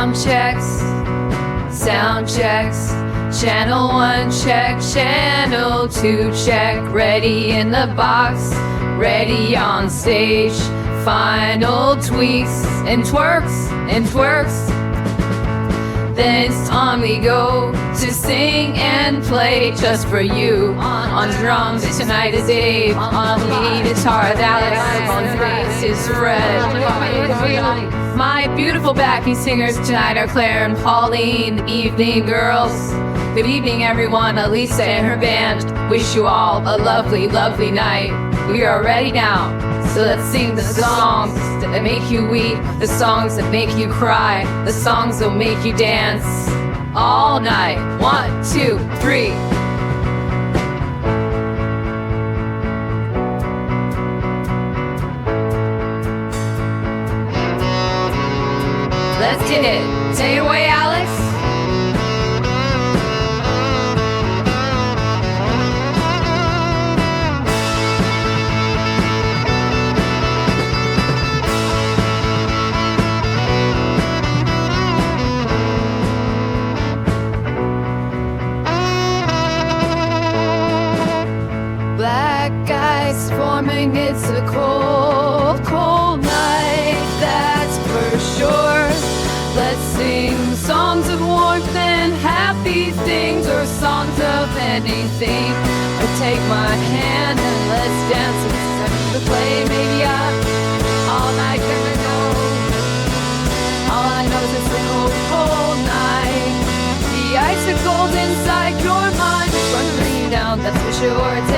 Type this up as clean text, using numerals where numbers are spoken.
Sound checks, sound checks. Channel 1 check, channel 2 check. Ready in the box, ready on stage. Final tweaks and twerks and twerks. Then it's on we go to sing and play just for you. On drums tonight is Dave, on lead guitar is Alex, on bass is Fred. My beautiful backing singers tonight are Claire and Pauline, the evening girls. Good evening everyone, Alisa and her band wish you all a lovely, lovely night. We are ready now, so let's sing the songs that make you weep, the songs that make you cry, the songs that make you dance all night. 1, 2, 3. Let's get it. Take it away, Alex. Black ice forming, it's a cold, cold night, that's for sure. Let's sing songs of warmth and happy things, or songs of anything. Or take my hand and let's dance and the play. Maybe I'm all night gonna know. All I know is it's a cold, cold night. The icicles inside your mind is gonna bring you down, that's for sure. It's